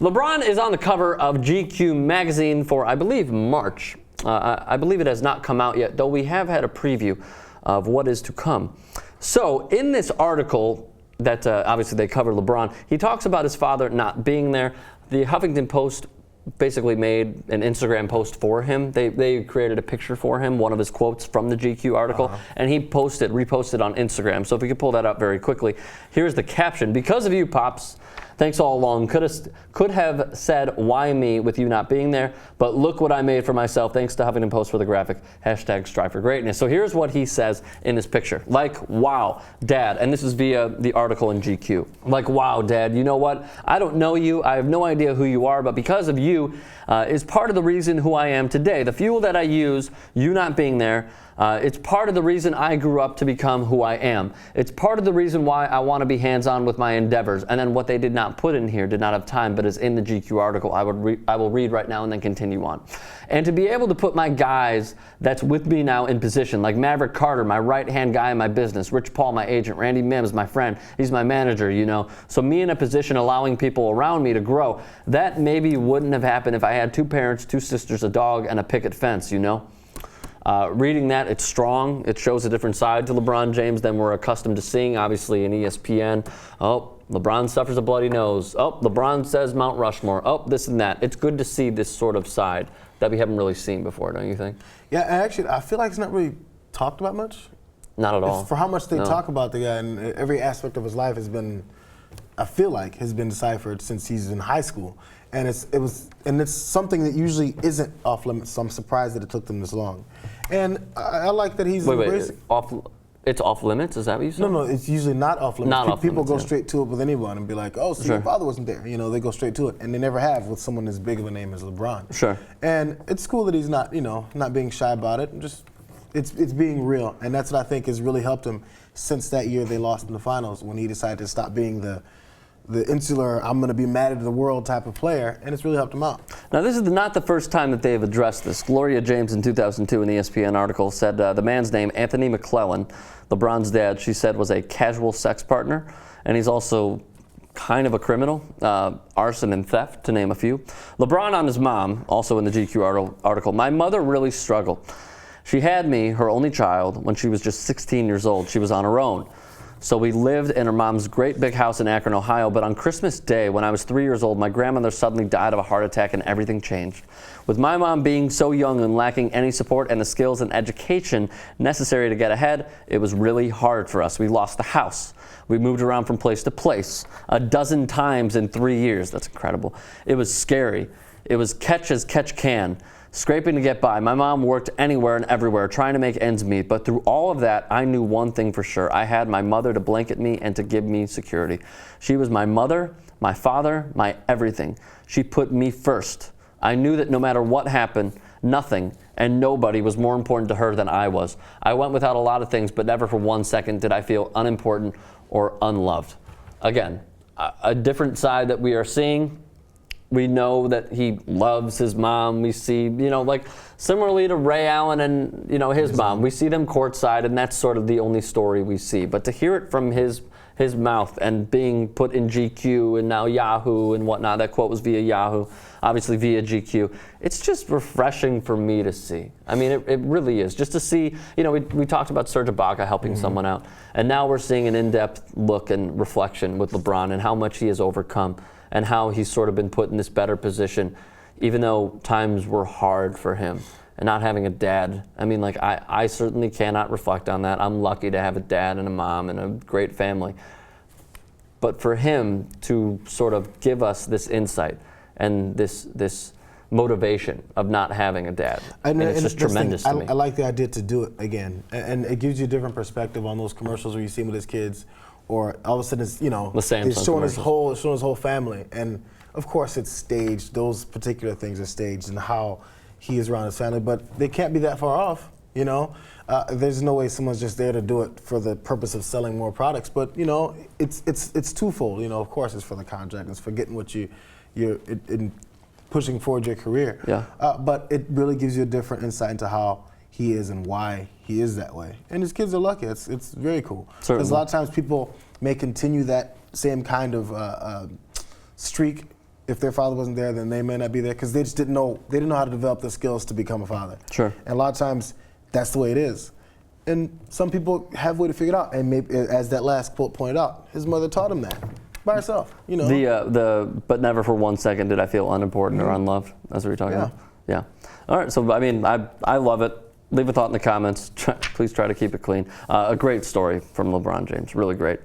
LeBron is on the cover of GQ magazine for, I believe, March. I believe it has not come out yet, though we have had a preview of what is to come. So in this article that obviously they cover LeBron, he talks about his father not being there. The Huffington Post basically made an Instagram post for him. They created a picture for him, one of his quotes from the GQ article, and he reposted on Instagram. So if we could pull that up very quickly. Here's the caption: "Because of you, Pops. Thanks all along. Could have said, why me with you not being there, but look what I made for myself. Thanks to Huffington Post for the graphic. Hashtag strive for greatness." So here's what he says in this picture. Like, wow, Dad. And this is via the article in GQ. Like, wow, Dad, you know what? I don't know you. I have no idea who you are, but because of you is part of the reason who I am today. The fuel that I use, you not being there, it's part of the reason I grew up to become who I am. It's part of the reason why I want to be hands-on with my endeavors. And then what they did not put in here, did not have time, but is in the GQ article, I will read right now and then continue on. And to be able to put my guys that's with me now in position, like Maverick Carter, my right-hand guy in my business, Rich Paul, my agent, Randy Mims, my friend, he's my manager, you know. So me in a position allowing people around me to grow, that maybe wouldn't have happened if I had two parents, two sisters, a dog, and a picket fence, you know. Reading that, it's strong. It shows a different side to LeBron James than we're accustomed to seeing, obviously, in ESPN. Oh, LeBron suffers a bloody nose. Oh, LeBron says Mount Rushmore. Oh, this and that. It's good to see this sort of side that we haven't really seen before, don't you think? Yeah, and actually, I feel like it's not really talked about much. Not at all. For how much they talk about the guy, and every aspect of his life has been, I feel like, has been deciphered since he's in high school. And it's something that usually isn't off limits, so I'm surprised that it took them this long. And I like that he's embracing. It's off limits? Is that what you said? No, it's usually not off limits. People go straight to it with anyone and be like, oh, so your father wasn't there. You know, they go straight to it, and they never have with someone as big of a name as LeBron. Sure. And it's cool that he's not, not being shy about it. Just it's being real, and that's what I think has really helped him since that year they lost in the finals when he decided to stop being the insular, I'm going to be mad at the world type of player, and it's really helped him out. Now, this is not the first time that they've addressed this. Gloria James in 2002 in the ESPN article said the man's name, Anthony McClellan, LeBron's dad, she said was a casual sex partner, and he's also kind of a criminal, arson and theft, to name a few. LeBron on his mom, also in the GQ article, "My mother really struggled. She had me, her only child, when she was just 16 years old. She was on her own. So we lived in her mom's great big house in Akron, Ohio, but on Christmas Day, when I was 3 years old, my grandmother suddenly died of a heart attack and everything changed. With my mom being so young and lacking any support and the skills and education necessary to get ahead, it was really hard for us. We lost the house. We moved around from place to place 12 times in 3 years. That's incredible. It was scary. It was catch as catch can. Scraping to get by. My mom worked anywhere and everywhere, trying to make ends meet. But through all of that, I knew one thing for sure. I had my mother to blanket me and to give me security. She was my mother, my father, my everything. She put me first. I knew that no matter what happened, nothing and nobody was more important to her than I was. I went without a lot of things, but never for 1 second did I feel unimportant or unloved." Again, a different side that we are seeing. We know that he loves his mom. We see, like similarly to Ray Allen and, his mom. We see them courtside, and that's sort of the only story we see. But to hear it from his mouth and being put in GQ and now Yahoo and whatnot, that quote was via Yahoo, obviously via GQ. It's just refreshing for me to see. I mean, it really is. Just to see, we talked about Serge Ibaka helping someone out. And now we're seeing an in-depth look and reflection with LeBron and how much he has overcome, and how he's sort of been put in this better position, even though times were hard for him. And not having a dad, I mean, like, I certainly cannot reflect on that. I'm lucky to have a dad and a mom and a great family. But for him to sort of give us this insight and this motivation of not having a dad, and it's just tremendous to me. I like the idea to do it again, and it gives you a different perspective on those commercials where you see him with his kids, or all of a sudden it's, he's showing his whole family. And of course it's staged. Those particular things are staged and how he is around his family, but they can't be that far off, There's no way someone's just there to do it for the purpose of selling more products, but it's twofold. Of course it's for the contract, it's for getting what you're in pushing forward your career. Yeah. But it really gives you a different insight into how he is and why he is that way. And his kids are lucky. It's very cool. Because a lot of times people may continue that same kind of streak if their father wasn't there, then they may not be there because they just didn't know how to develop the skills to become a father. Sure. And a lot of times, that's the way it is. And some people have a way to figure it out. And maybe, as that last quote pointed out, his mother taught him that by herself. You know. But never for 1 second did I feel unimportant or unloved. That's what you're talking about. Yeah. All right. So I mean, I love it. Leave a thought in the comments. Please try to keep it clean. A great story from LeBron James. Really great.